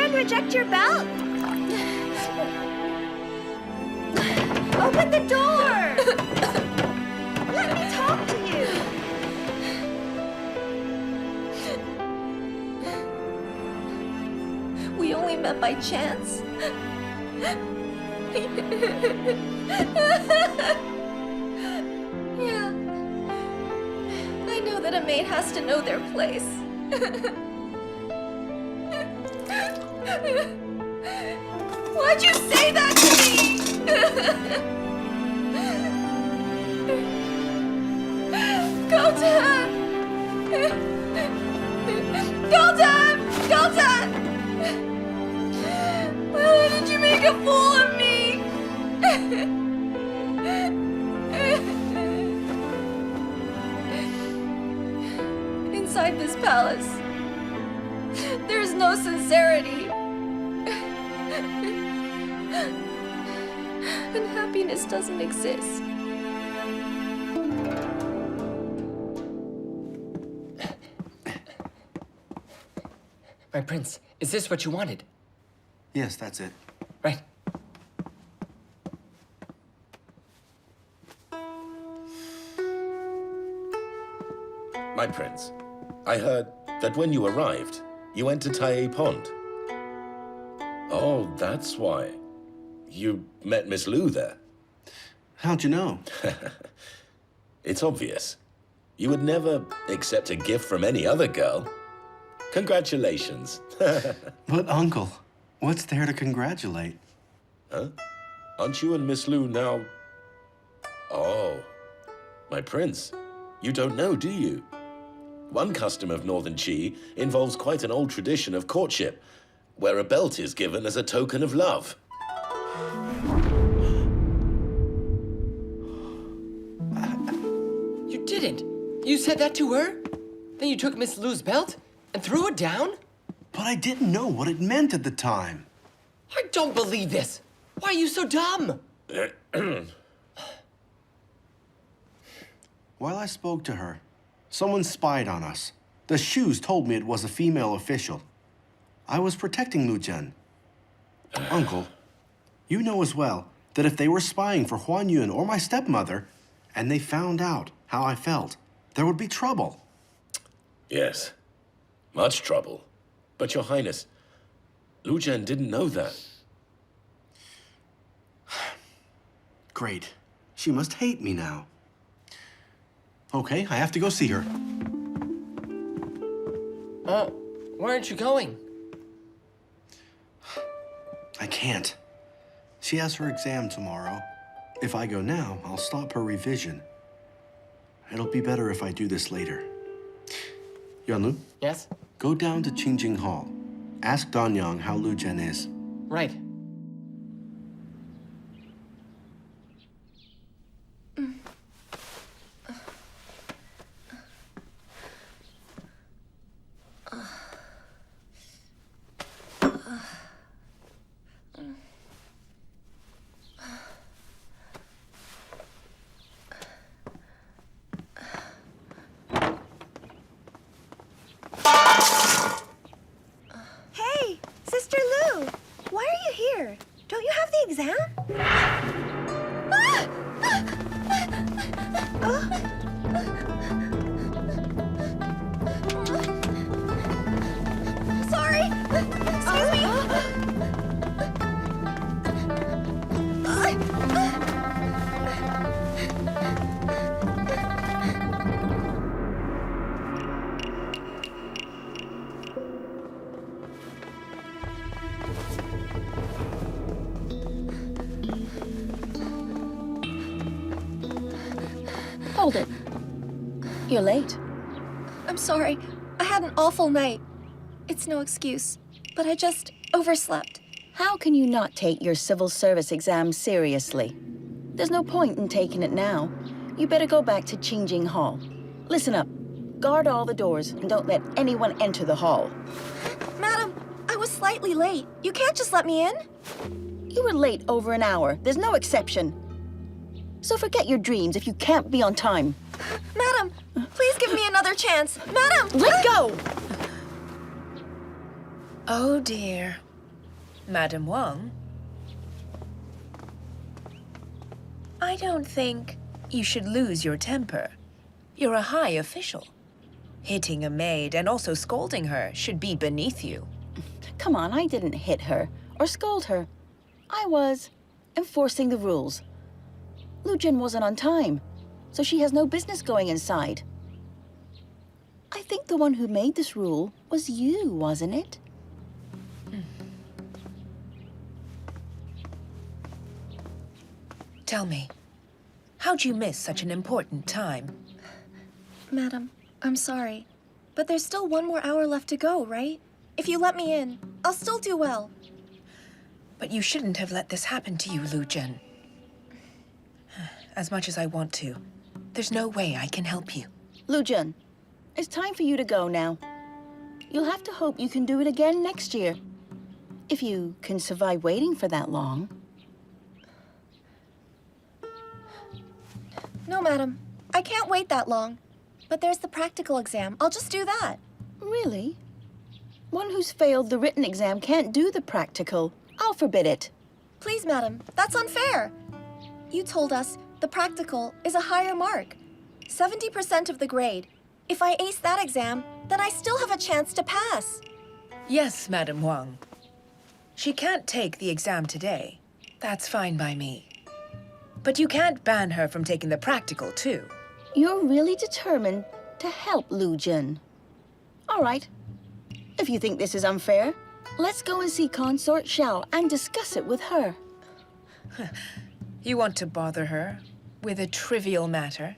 and reject your belt. Open the door! Let me talk to you! We only met by chance. Yeah. I know that a maid has to know their place. Why'd you say that to me? Gao Zhan! Gao Zhan! Gao Zhan! Why did you make a fool of me? Inside this palace, there's no sincerity. And happiness doesn't exist. My prince, is this what you wanted? Yes, that's it. Right. My prince, I heard that when you arrived, you went to Tai Pond. Oh, that's why. You met Miss Lu there. How'd you know? It's obvious. You would never accept a gift from any other girl. Congratulations. But, Uncle, what's there to congratulate? Huh? Aren't you and Miss Lu now... Oh, my prince, you don't know, do you? One custom of Northern Qi involves quite an old tradition of courtship, where a belt is given as a token of love. You didn't. You said that to her? Then you took Miss Lu's belt and threw it down? But I didn't know what it meant at the time. I don't believe this. Why are you so dumb? While I spoke to her, someone spied on us. The shoes told me it was a female official. I was protecting Lu Zhen. Uncle, you know as well that if they were spying for Huan Yun or my stepmother, and they found out how I felt, there would be trouble. Yes, much trouble. But Your Highness, Lu Zhen didn't know that. Great. She must hate me now. Okay, I have to go see her. Why aren't you going? I can't. She has her exam tomorrow. If I go now, I'll stop her revision. It'll be better if I do this later. Yuanlu, Yes? go down to Qingjing Hall. Ask Danyang how Lu Zhen is. Right. Hey, Sister Lu, why are you here? Don't you have the exam? Sorry, excuse me. Hold it. You're late. I'm sorry. I had an awful night. It's no excuse, but I just overslept. How can you not take your civil service exam seriously? There's no point in taking it now. You better go back to Qingjing Hall. Listen up. Guard all the doors and don't let anyone enter the hall. Madam, I was slightly late. You can't just let me in. You were late over an hour. There's no exception. So forget your dreams if you can't be on time. Madam, please give me another chance. Madam! Let go! Oh dear. Madam Wang, I don't think you should lose your temper. You're a high official. Hitting a maid and also scolding her should be beneath you. Come on, I didn't hit her or scold her. I was enforcing the rules. Lu Zhen wasn't on time, so she has no business going inside. I think the one who made this rule was you, wasn't it? Tell me, how'd you miss such an important time? Madam, I'm sorry, but there's still 1 more hour left to go, right? If you let me in, I'll still do well. But you shouldn't have let this happen to you, Lu Zhen. As much as I want to, there's no way I can help you. Lu Zhen, it's time for you to go now. You'll have to hope you can do it again next year. If you can survive waiting for that long. No, madam. I can't wait that long. But there's the practical exam. I'll just do that. Really? One who's failed the written exam can't do the practical. I'll forbid it. Please, madam. That's unfair. You told us the practical is a higher mark. 70% of the grade. If I ace that exam, then I still have a chance to pass. Yes, Madam Wang. She can't take the exam today. That's fine by me. But you can't ban her from taking the practical, too. You're really determined to help Lu Zhen. All right. If you think this is unfair, let's go and see Consort Xiao and discuss it with her. You want to bother her with a trivial matter?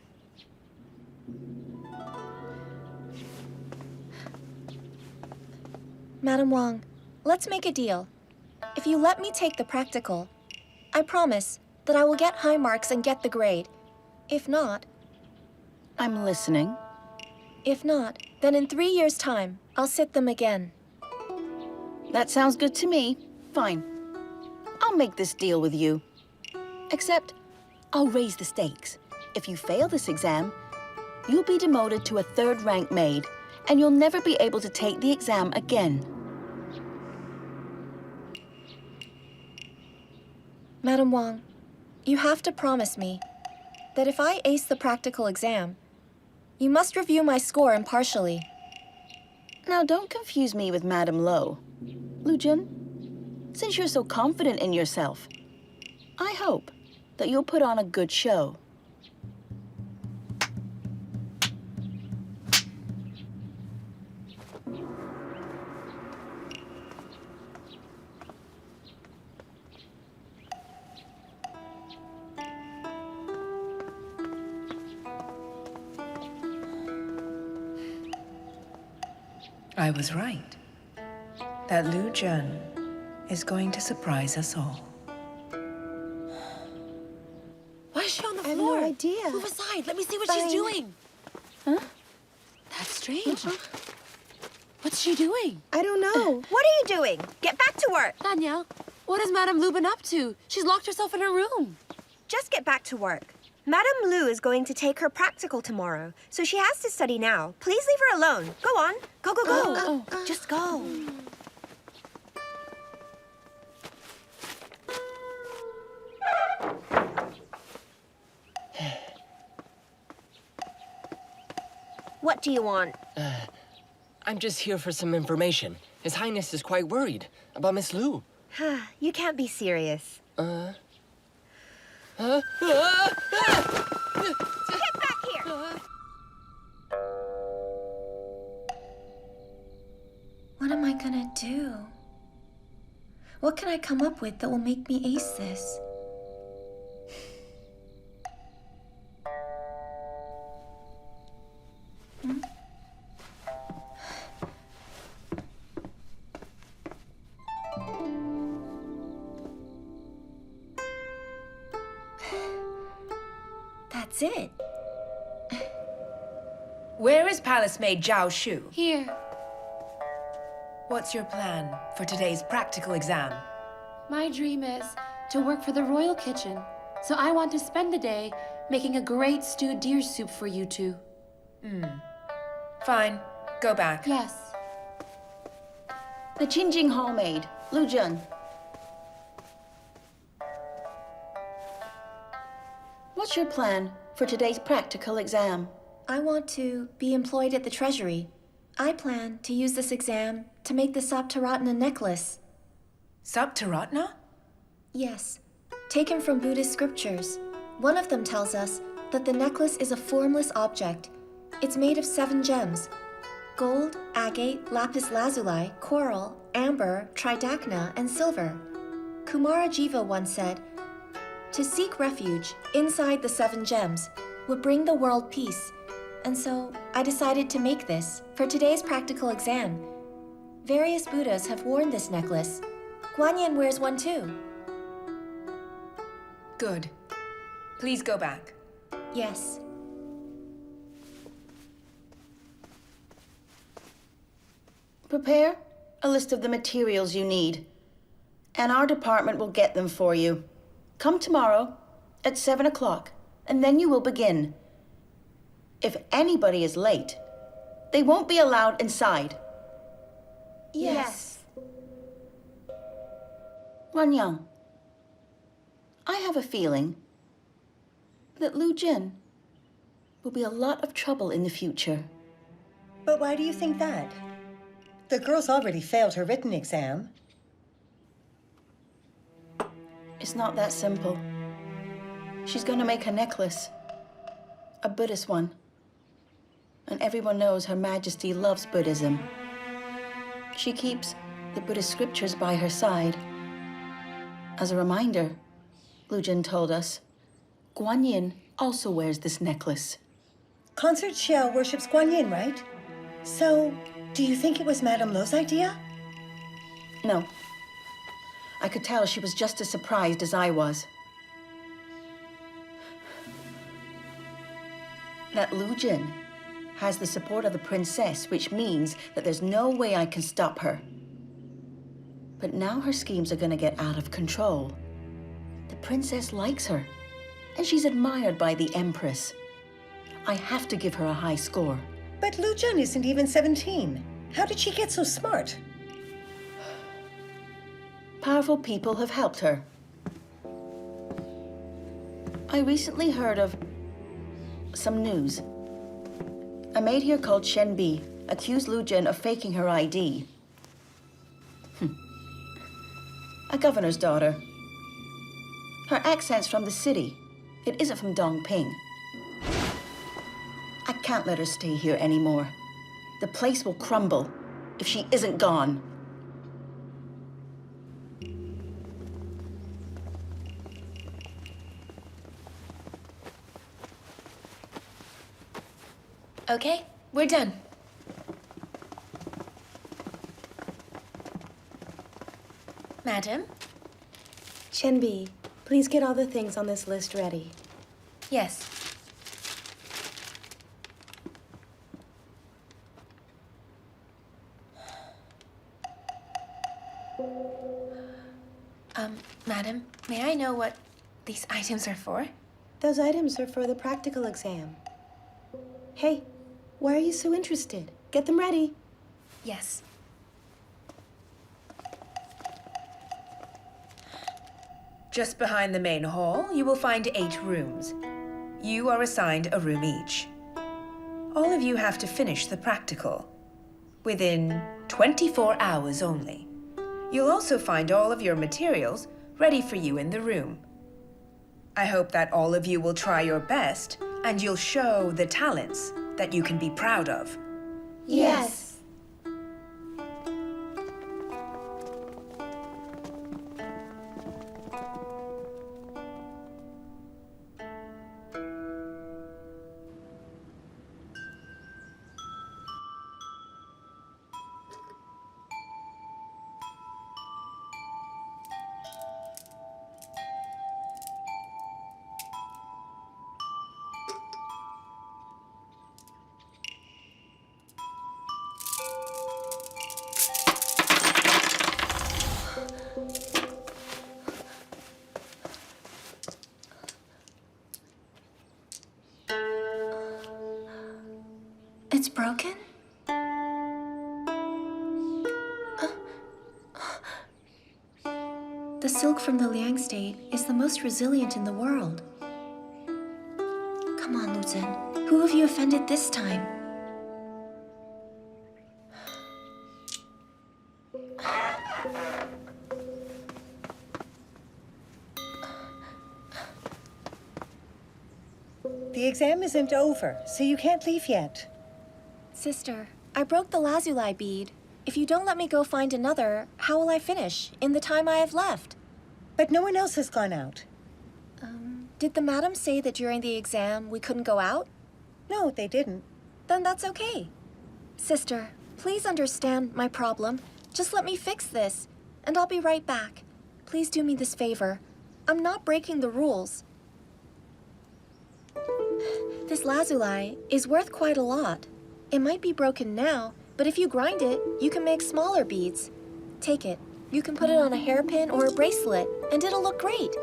Madam Wang, let's make a deal. If you let me take the practical, I promise that I will get high marks and get the grade. If not, I'm listening. Then in 3 years' time, I'll sit them again. That sounds good to me. Fine. I'll make this deal with you. Except, I'll raise the stakes. If you fail this exam, you'll be demoted to a 3rd-rank maid, and you'll never be able to take the exam again. Madam Wang, you have to promise me that if I ace the practical exam, you must review my score impartially. Now, don't confuse me with Madame Lo. Lu Zhen, since you're so confident in yourself, I hope that you'll put on a good show. I was right. That Lu Zhen is going to surprise us all. Why is she on the I have floor? no idea. Move aside. Let me see what Fine. she's doing. Huh? That's strange. What's she doing? I don't know. What are you doing? Get back to work. Danielle, what has Madame Lu been up to? She's locked herself in her room. Just get back to work. Madame Lu is going to take her practical tomorrow, so she has to study now. Please leave her alone. Go on. Go, go, go. Just go. What do you want? I'm just here for some information. His Highness is quite worried about Miss Lu. You can't be serious. Huh? Get back here! What am I gonna do? What can I come up with that will make me ace this? That's it. Where is Palace Maid Zhao Shu? Here. What's your plan for today's practical exam? My dream is to work for the royal kitchen. So I want to spend the day making a great stewed deer soup for you two. Fine, go back. Yes. The Qingjing Hall maid, Lu Zhen. What's your plan for today's practical exam? I want to be employed at the treasury. I plan to use this exam to make the Saptaratna necklace. Saptaratna? Yes, taken from Buddhist scriptures. One of them tells us that the necklace is a formless object. It's made of 7 gems: gold, agate, lapis lazuli, coral, amber, tridacna, and silver. Kumarajiva once said, "To seek refuge inside the 7 gems would bring the world peace." And so I decided to make this for today's practical exam. Various Buddhas have worn this necklace. Guanyin wears one too. Good. Please go back. Yes. Prepare a list of the materials you need, and our department will get them for you. Come tomorrow at 7 o'clock, and then you will begin. If anybody is late, they won't be allowed inside. Yes. Ranyang, I have a feeling that Lu Jin will be a lot of trouble in the future. But why do you think that? The girl's already failed her written exam. It's not that simple. She's gonna make a necklace, a Buddhist one. And everyone knows Her Majesty loves Buddhism. She keeps the Buddhist scriptures by her side. As a reminder, Lu Jin told us, Guanyin also wears this necklace. Concert Xiao worships Guanyin, right? So, do you think it was Madame Lo's idea? No. I could tell she was just as surprised as I was. That Lu Jin has the support of the princess, which means that there's no way I can stop her. But now her schemes are gonna get out of control. The princess likes her, and she's admired by the empress. I have to give her a high score. But Lu Jun isn't even 17. How did she get so smart? Powerful people have helped her. I recently heard of some news. A maid here called Shen Bi accused Lu Jin of faking her ID. A governor's daughter. Her accent's from the city. It isn't from Dongping. I can't let her stay here anymore. The place will crumble if she isn't gone. Okay, we're done. Madam? Shenbi, please get all the things on this list ready. Yes. Madam, may I know what these items are for? Those items are for the practical exam. Hey, why are you so interested? Get them ready. Yes. Just behind the main hall, you will find 8 rooms. You are assigned a room each. All of you have to finish the practical within 24 hours only. You'll also find all of your materials ready for you in the room. I hope that all of you will try your best and you'll show the talents that you can be proud of. Yes. It's broken? The silk from the Liying state is the most resilient in the world. Zhen. Who have you offended this time? The exam isn't over, so you can't leave yet. Sister, I broke the lazuli bead. If you don't let me go find another, how will I finish in the time I have left? But no one else has gone out. Did the madam say that during the exam we couldn't go out? No, they didn't. Then that's okay. Sister, please understand my problem. Just let me fix this, and I'll be right back. Please do me this favor. I'm not breaking the rules. This lazuli is worth quite a lot. It might be broken now, but if you grind it, you can make smaller beads. Take it. You can put it on a hairpin or a bracelet, and it'll look great.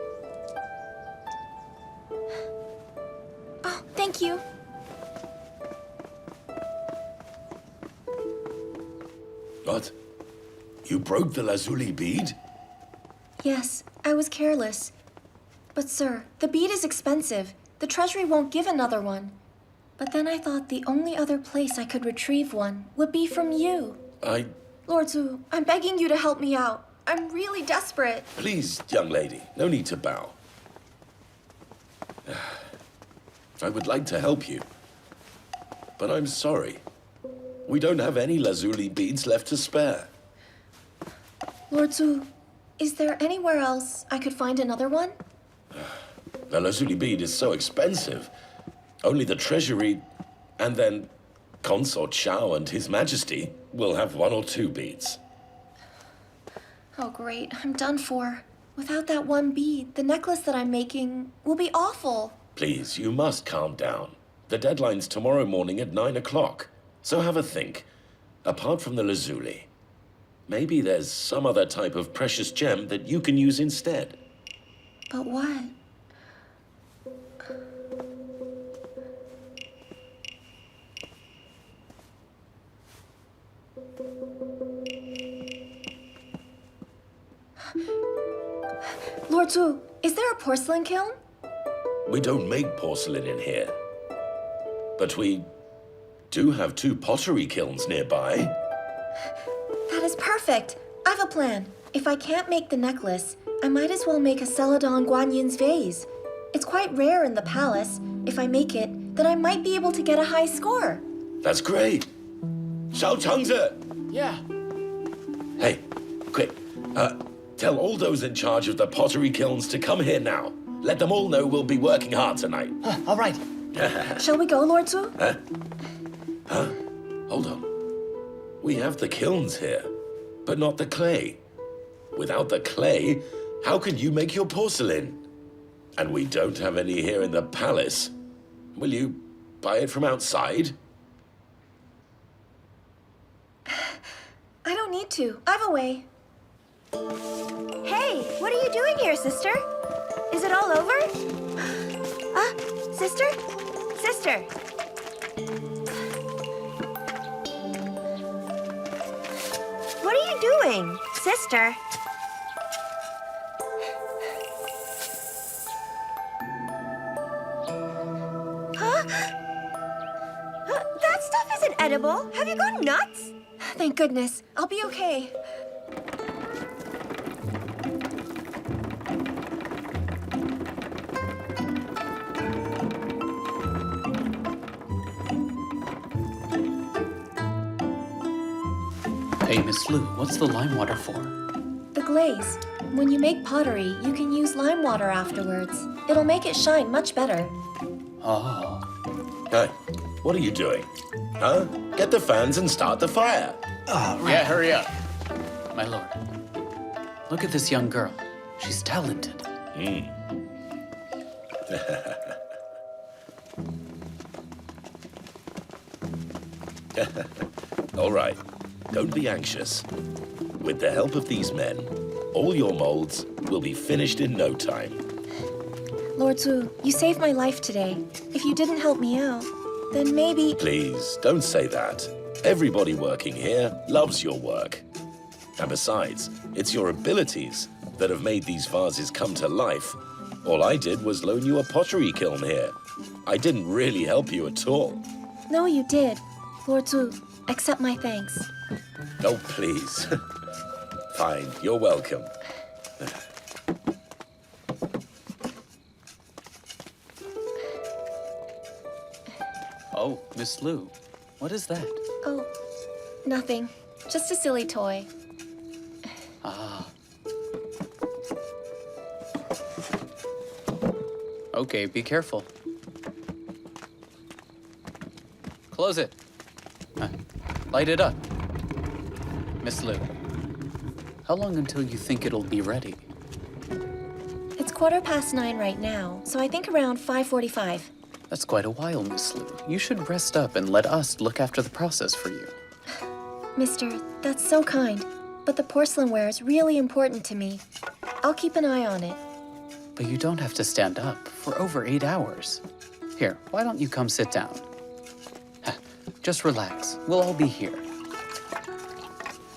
Oh, thank you. What? You broke the lazuli bead? Yes, I was careless. But sir, the bead is expensive. The treasury won't give another one. But then I thought the only other place I could retrieve one would be from you. Lord Zhu, I'm begging you to help me out. I'm really desperate. Please, young lady, no need to bow. I would like to help you, but I'm sorry. We don't have any lazuli beads left to spare. Lord Zhu, is there anywhere else I could find another one? The lazuli bead is so expensive. Only the treasury, and then Consort Xiao and His Majesty will have 1 or 2 beads. Oh, great. I'm done for. Without that one bead, the necklace that I'm making will be awful. Please, you must calm down. The deadline's tomorrow morning at 9 o'clock. So have a think. Apart from the lazuli, maybe there's some other type of precious gem that you can use instead. But what? Lord Zhu, is there a porcelain kiln? We don't make porcelain in here. But we do have 2 pottery kilns nearby. That is perfect. I have a plan. If I can't make the necklace, I might as well make a Celadon Guanyin's vase. It's quite rare in the palace. If I make it, then I might be able to get a high score. That's great. Xiao Changzi! Yeah. Hey, quick. Tell all those in charge of the pottery kilns to come here now. Let them all know we'll be working hard tonight. All right. Shall we go, Lord Zhu? Huh? Hold on. We have the kilns here, but not the clay. Without the clay, how can you make your porcelain? And we don't have any here in the palace. Will you buy it from outside? I don't need to. I have a way. Hey, what are you doing here, sister? Is it all over? Sister? Sister? What are you doing, sister? That stuff isn't edible. Have you gone nuts? Thank goodness. I'll be okay. Hey, Miss Lu, what's the lime water for? The glaze. When you make pottery, you can use lime water afterwards. It'll make it shine much better. Oh. Hey, what are you doing? Huh? Get the fans and start the fire. Right. Yeah, hurry up. My lord. Look at this young girl. She's talented. All right. Don't be anxious. With the help of these men, all your molds will be finished in no time. Lord Zhu, you saved my life today. If you didn't help me out, then maybe... Please, don't say that. Everybody working here loves your work. And besides, it's your abilities that have made these vases come to life. All I did was loan you a pottery kiln here. I didn't really help you at all. No, you did. Lord Zhu, accept my thanks. Oh, please. Fine, you're welcome. Oh, Miss Lu, what is that? Oh, nothing. Just a silly toy. Ah. Okay, be careful. Close it. Light it up. Miss Lu, how long until you think it'll be ready? It's 9:15 right now, so I think around 5:45. That's quite a while, Miss Lu. You should rest up and let us look after the process for you. Mister, that's so kind, but the porcelainware is really important to me. I'll keep an eye on it. But you don't have to stand up for over 8 hours. Here, why don't you come sit down? Just relax. We'll all be here.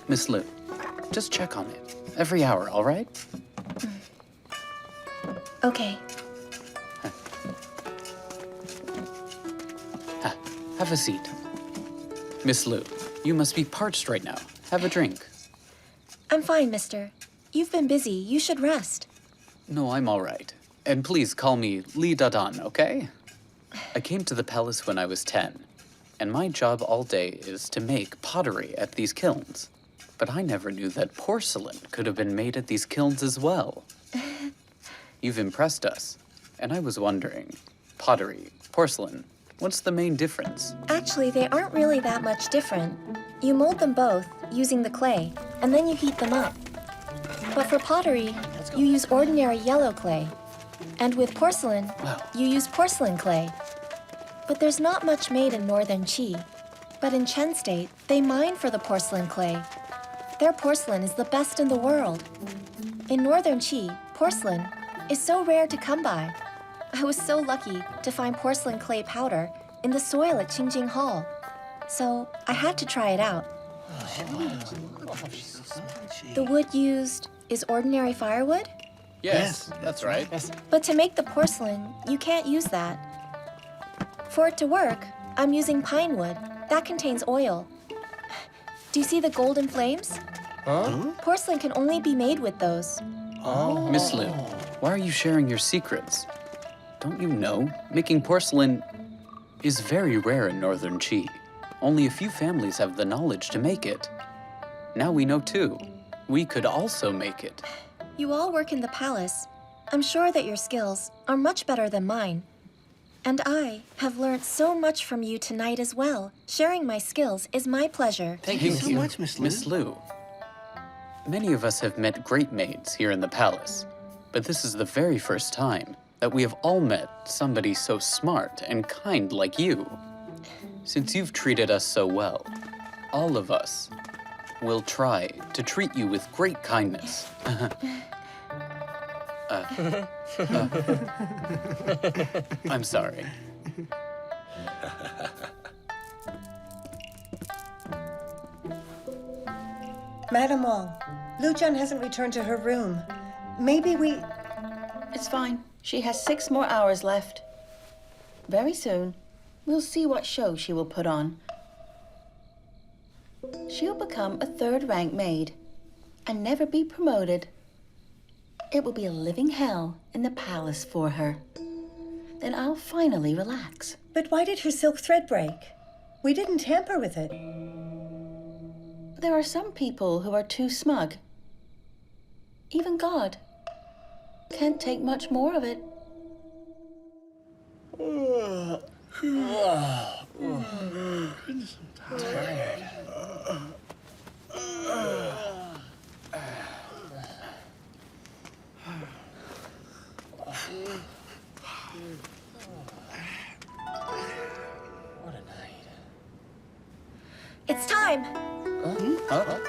Miss Lu, just check on it every hour, all right? Okay. Have a seat. Miss Lu, you must be parched right now. Have a drink. I'm fine, mister. You've been busy. You should rest. No, I'm all right. And please call me Li Dadan, okay? I came to the palace when I was 10, and my job all day is to make pottery at these kilns. But I never knew that porcelain could have been made at these kilns as well. You've impressed us, and I was wondering, pottery, porcelain, what's the main difference? Actually, they aren't really that much different. You mold them both using the clay, and then you heat them up. But for pottery, you use ordinary yellow clay. And with porcelain, you use porcelain clay. But there's not much made in northern Qi. But in Chen State, they mine for the porcelain clay. Their porcelain is the best in the world. In northern Qi, porcelain is so rare to come by. I was so lucky to find porcelain clay powder in the soil at Qingjing Hall. So I had to try it out. The wood used is ordinary firewood? Yes, that's right. But to make the porcelain, you can't use that. For it to work, I'm using pine wood. That contains oil. Do you see the golden flames? Huh? Porcelain can only be made with those. Oh. Miss Lu, why are you sharing your secrets? Don't you know, making porcelain is very rare in northern Qi. Only a few families have the knowledge to make it. Now we know too. We could also make it. You all work in the palace. I'm sure that your skills are much better than mine. And I have learned so much from you tonight as well. Sharing my skills is my pleasure. Thank you so much, Miss Lu. Miss Lu, many of us have met great maids here in the palace, but this is the very first time that we have all met somebody so smart and kind like you. Since you've treated us so well, all of us will try to treat you with great kindness. I'm sorry. Madam Wong, Lu Zhen hasn't returned to her room. Maybe we... It's fine. She has 6 more hours left. Very soon, we'll see what show she will put on. She'll become a 3rd-rank maid and never be promoted. It will be a living hell in the palace for her. Then I'll finally relax. But why did her silk thread break? We didn't tamper with it. There are some people who are too smug. Even God can't take much more of it. It's time. Huh?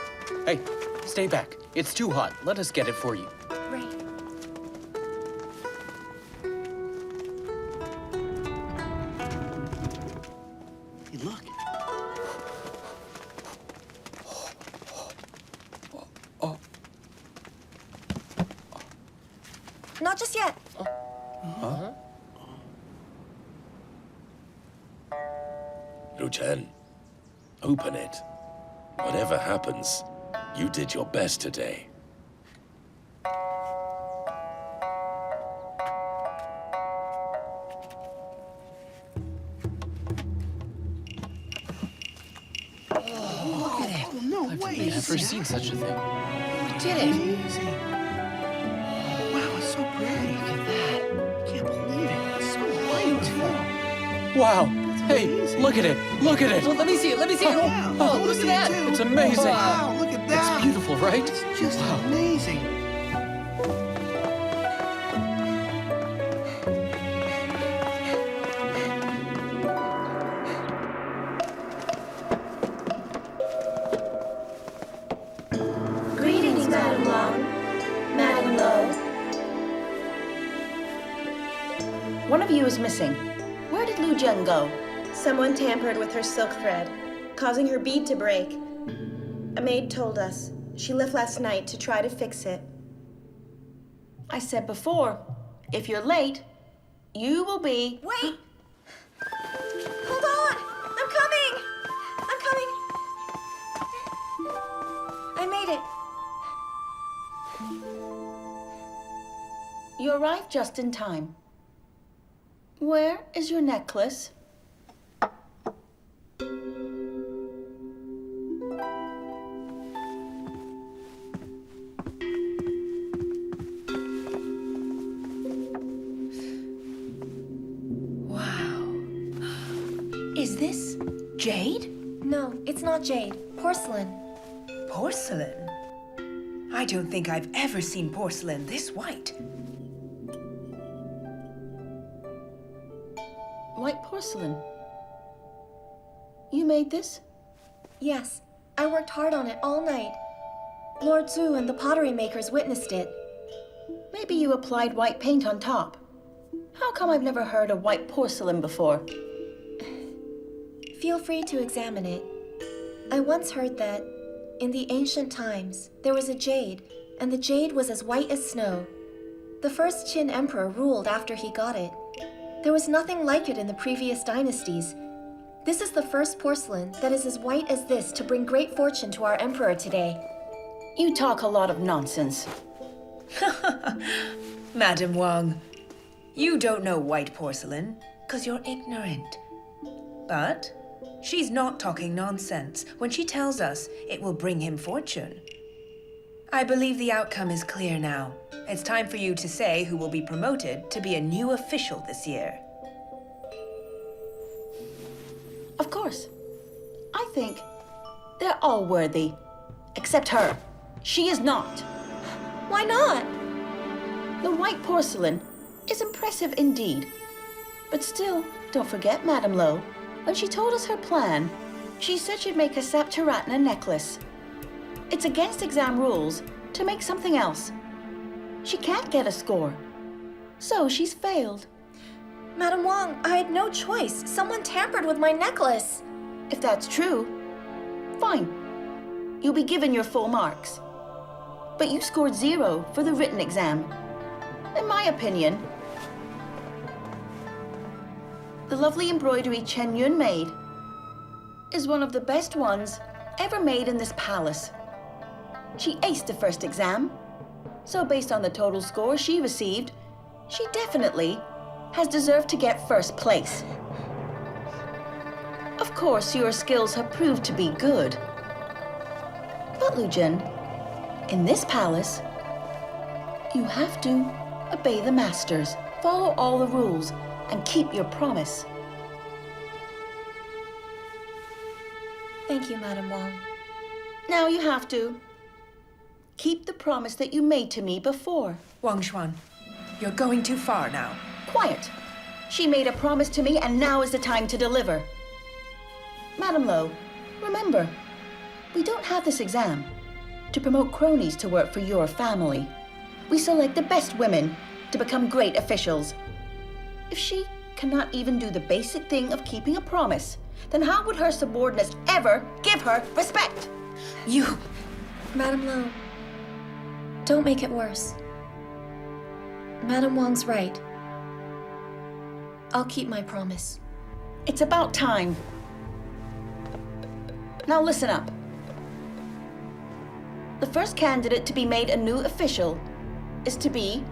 Hey, stay back. It's too hot. Let us get it for you. Right. Hey, look. Not just yet. Chen, open it. Whatever happens, you did your best today. I've never seen such a thing. We did it! Amazing. Wow, it's so pretty. Look at that. Can't believe it. It's so light, too. Wow! Hey, look at it! Look at it! Well, let me see it, let me see it! Yeah, Oh, I wanna look see at it that! too. It's amazing! Wow, look at that. It's beautiful, right? It's just amazing. Greetings, Madame Long. Madame Lo. One of you is missing. Where did Lu Zhen go? Someone tampered with her silk thread, causing her bead to break. A maid told us. She left last night to try to fix it. I said before, if you're late, you will be... Wait! Hold on! I'm coming! I'm coming! I made it. You arrived just in time. Where is your necklace? Wow. Is this jade? No, it's not jade. Porcelain. Porcelain? I don't think I've ever seen porcelain this white. White porcelain. You made this? Yes, I worked hard on it all night. Lord Zhu and the pottery makers witnessed it. Maybe you applied white paint on top. How come I've never heard of white porcelain before? Feel free to examine it. I once heard that, in the ancient times, there was a jade, and the jade was as white as snow. The first Qin emperor ruled after he got it. There was nothing like it in the previous dynasties. This is the first porcelain that is as white as this to bring great fortune to our emperor today. You talk a lot of nonsense. Madam Wang, you don't know white porcelain because you're ignorant. But she's not talking nonsense when she tells us it will bring him fortune. I believe the outcome is clear now. It's time for you to say who will be promoted to be a new official this year. Of course. I think they're all worthy. Except her. She is not. Why not? The white porcelain is impressive indeed. But still, don't forget, Madame Lo, when she told us her plan, she said she'd make a Saptaratna necklace. It's against exam rules to make something else. She can't get a score. So she's failed. Madame Wang, I had no choice. Someone tampered with my necklace. If that's true, fine. You'll be given your full marks. But you scored 0 for the written exam. In my opinion, the lovely embroidery Chen Yun made is one of the best ones ever made in this palace. She aced the first exam, so based on the total score she received, she definitely has deserved to get first place. Of course, your skills have proved to be good. But Lu Zhen, in this palace, you have to obey the masters, follow all the rules, and keep your promise. Thank you, Madame Wang. Now you have to keep the promise that you made to me before. Wang Xuan, you're going too far now. Quiet. She made a promise to me, and now is the time to deliver. Madame Lo, remember, we don't have this exam to promote cronies to work for your family. We select the best women to become great officials. If she cannot even do the basic thing of keeping a promise, then how would her subordinates ever give her respect? You... Madame Lo, don't make it worse. Madame Wang's right. I'll keep my promise. It's about time. Now listen up. The first candidate to be made a new official is to be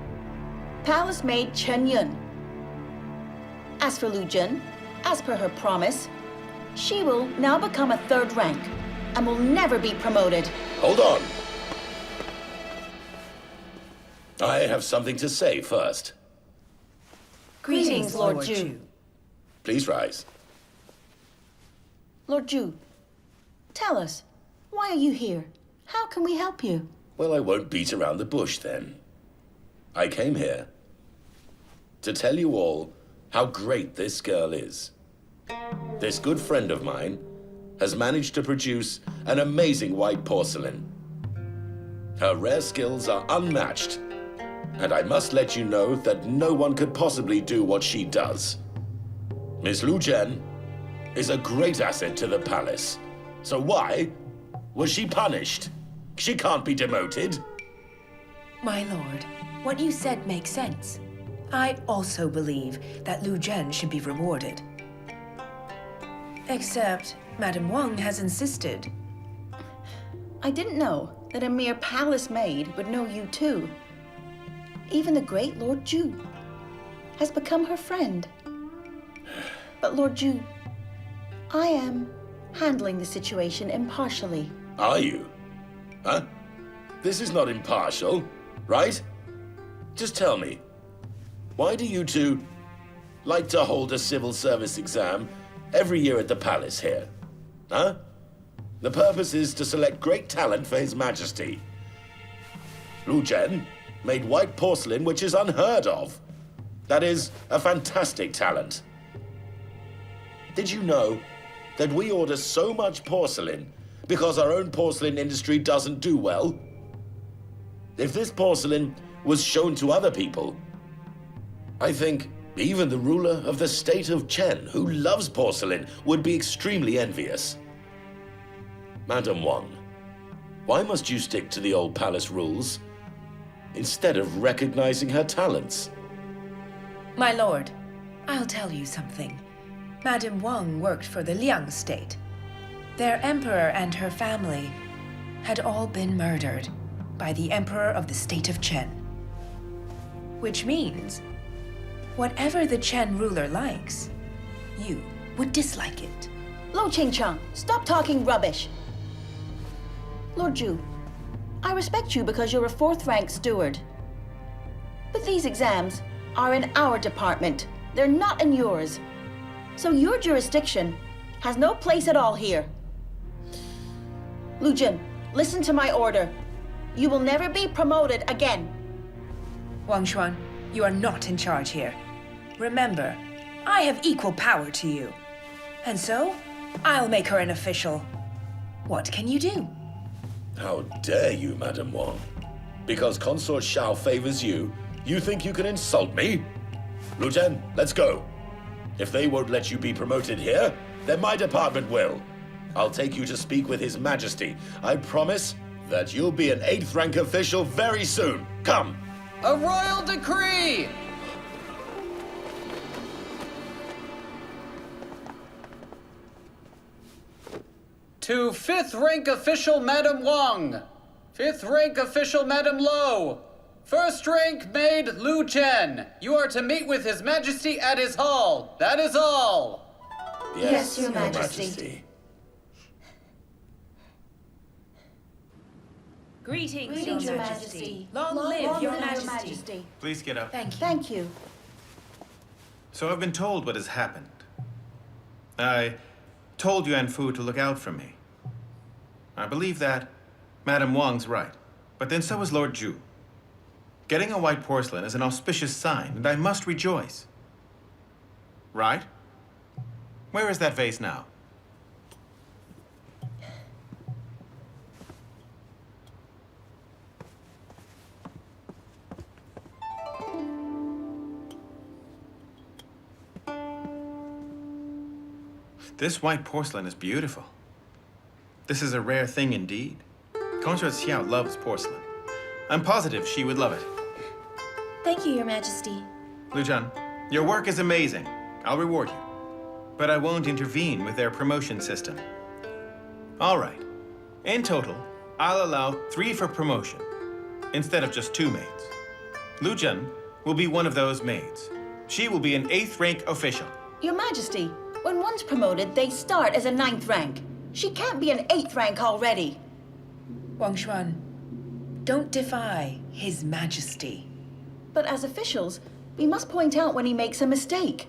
Palace Maid Chen Yun. As for Lu Zhen, as per her promise, she will now become a 3rd rank and will never be promoted. Hold on. I have something to say first. Greetings, Lord Zhu. Please rise. Lord Zhu, tell us, why are you here? How can we help you? Well, I won't beat around the bush then. I came here to tell you all how great this girl is. This good friend of mine has managed to produce an amazing white porcelain. Her rare skills are unmatched, and I must let you know that no one could possibly do what she does. Miss Lu Zhen is a great asset to the palace. So why was she punished? She can't be demoted. My lord, what you said makes sense. I also believe that Lu Zhen should be rewarded. Except Madame Wang has insisted. I didn't know that a mere palace maid would know you too. Even the great Lord Zhu has become her friend. But Lord Zhu, I am handling the situation impartially. Are you? Huh? This is not impartial, right? Just tell me, why do you two like to hold a civil service exam every year at the palace here? Huh? The purpose is to select great talent for His Majesty. Lu Zhen made white porcelain, which is unheard of. That is a fantastic talent. Did you know that we order so much porcelain because our own porcelain industry doesn't do well? If this porcelain was shown to other people, I think even the ruler of the state of Chen, who loves porcelain, would be extremely envious. Madame Wang, why must you stick to the old palace rules instead of recognizing her talents? My lord, I'll tell you something. Madame Wang worked for the Liying state. Their emperor and her family had all been murdered by the emperor of the state of Chen. Which means, whatever the Chen ruler likes, you would dislike it. Lo Qingchang, stop talking rubbish. Lord Zhu, I respect you because you're a 4th rank steward. But these exams are in our department. They're not in yours. So your jurisdiction has no place at all here. Lu Zhen, listen to my order. You will never be promoted again. Wang Xuan, you are not in charge here. Remember, I have equal power to you. And so, I'll make her an official. What can you do? How dare you, Madame Wang? Because Consort Xiao favors you, you think you can insult me? Lu Zhen, let's go. If they won't let you be promoted here, then my department will. I'll take you to speak with His Majesty. I promise that you'll be an 8th rank official very soon. Come. A royal decree! To 5th rank official Madame Wang, 5th rank official Madame Lo, 1st rank maid Lu Zhen. You are to meet with His Majesty at his hall. That is all. Yes, Your Majesty. Greetings, Your Your Majesty. Majesty. Long live Your Majesty. Please get up. Thank you. Thank you. So I've been told what has happened. I told Yuan Fu to look out for me. I believe that Madame Wang's right, but then so is Lord Zhu. Getting a white porcelain is an auspicious sign, and I must rejoice. Right? Where is that vase now? This white porcelain is beautiful. This is a rare thing indeed. Consort Xiao loves porcelain. I'm positive she would love it. Thank you, Your Majesty. Lu Zhen, your work is amazing. I'll reward you. But I won't intervene with their promotion system. All right. In total, I'll allow 3 for promotion, instead of just 2 maids. Lu Zhen will be one of those maids. She will be an 8th rank official. Your Majesty, when one's promoted, they start as a 9th rank. She can't be an 8th rank already. Wang Xuan, don't defy His Majesty. But as officials, we must point out when he makes a mistake.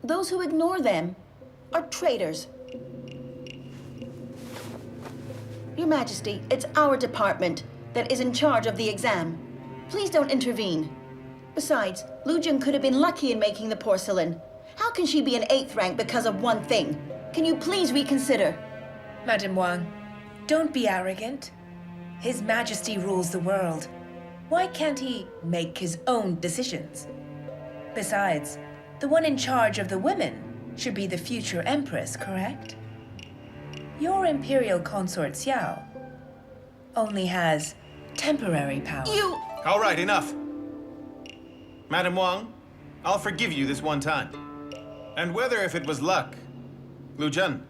Those who ignore them are traitors. Your Majesty, it's our department that is in charge of the exam. Please don't intervene. Besides, Lu Zhen could have been lucky in making the porcelain. How can she be an 8th rank because of one thing? Can you please reconsider? Madam Wang, don't be arrogant. His Majesty rules the world. Why can't he make his own decisions? Besides, the one in charge of the women should be the future empress, correct? Your imperial consort Xiao only has temporary power. All right, enough. Madam Wang, I'll forgive you this one time. And whether if it was luck, Lu Zhen,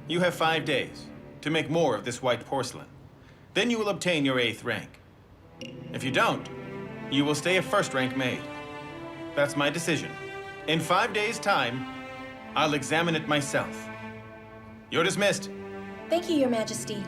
you have 5 days to make more of this white porcelain. Then you will obtain your 8th rank. If you don't, you will stay a 1st rank maid. That's my decision. In 5 days' time, I'll examine it myself. You're dismissed. Thank you, Your Majesty.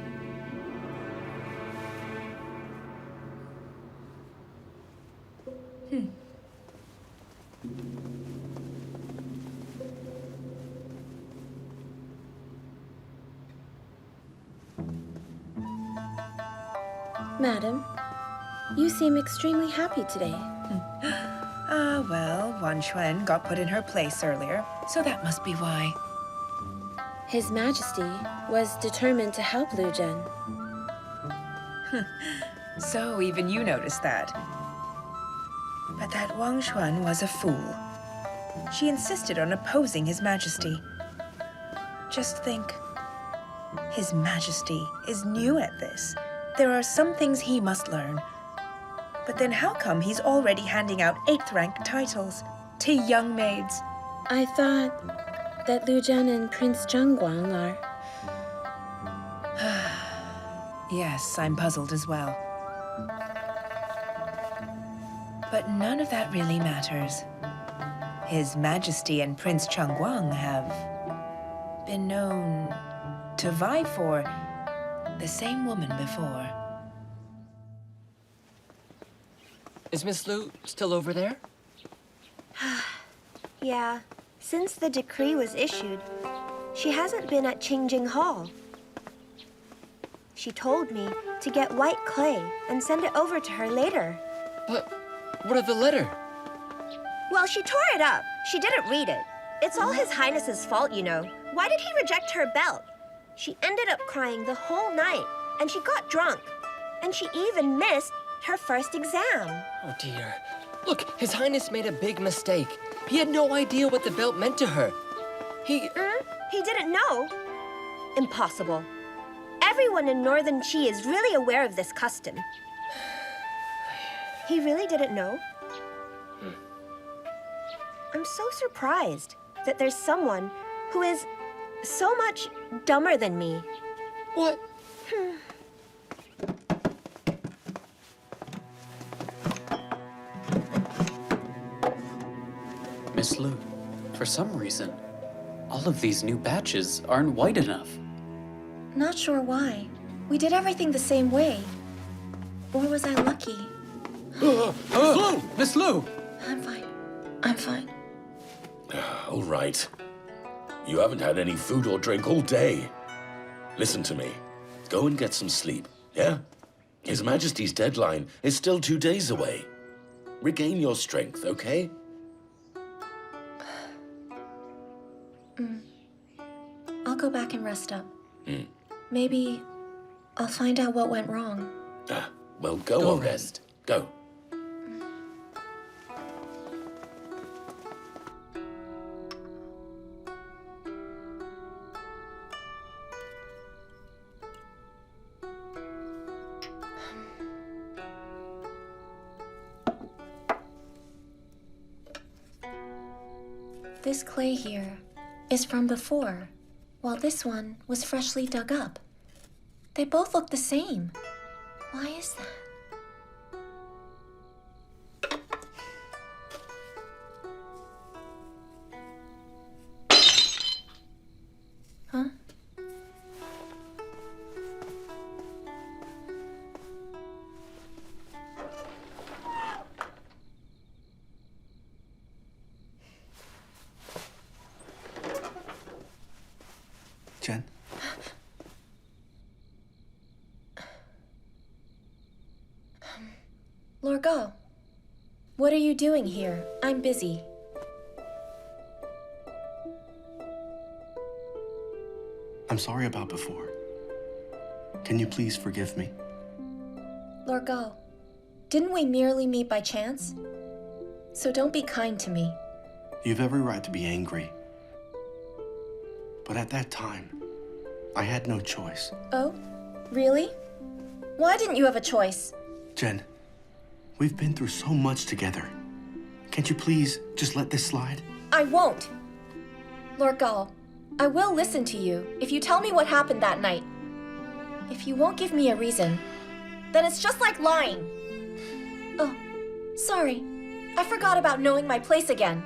Madam, you seem extremely happy today. Well, Wan Xuan got put in her place earlier, so that must be why. His Majesty was determined to help Lu Zhen. So even you noticed that. But that Wang Xuan was a fool. She insisted on opposing His Majesty. Just think, His Majesty is new at this. There are some things he must learn. But then how come he's already handing out 8th rank titles to young maids? I thought that Lu Zhen and Prince Zhengguang are... Yes, I'm puzzled as well. But none of that really matters. His Majesty and Prince Changguang have been known to vie for the same woman before. Is Miss Lu still over there? Yeah, since the decree was issued, she hasn't been at Qingjing Hall. She told me to get white clay and send it over to her later. But what of the letter? Well, she tore it up. She didn't read it. It's all His Highness's fault, you know. Why did he reject her belt? She ended up crying the whole night, and she got drunk. And she even missed her first exam. Oh dear. Look, His Highness made a big mistake. He had no idea what the belt meant to her. He didn't know? Impossible. Everyone in Northern Qi is really aware of this custom. He really didn't know? I'm so surprised that there's someone who is so much dumber than me. What? Miss Lu, for some reason, all of these new batches aren't white enough. Not sure why. We did everything the same way. Or was I lucky? Miss Lu! I'm fine. I'm fine. All right. You haven't had any food or drink all day. Listen to me. Go and get some sleep, yeah? His Majesty's deadline is still 2 days away. Regain your strength, okay? I'll go back and rest up. Maybe I'll find out what went wrong. Well, go on rest. Then. Go. This clay here is from before. while this one was freshly dug up. They both look the same. Why is that? Huh? Chen? Lord Gao, what are you doing here? I'm busy. I'm sorry about before. Can you please forgive me? Lord Gao, didn't we merely meet by chance? So don't be kind to me. You've every right to be angry. But at that time, I had no choice. Oh? Really? Why didn't you have a choice? Zhen, we've been through so much together. Can't you please just let this slide? I won't! Lord Gao, I will listen to you if you tell me what happened that night. If you won't give me a reason, then it's just like lying. Oh, sorry. I forgot about knowing my place again.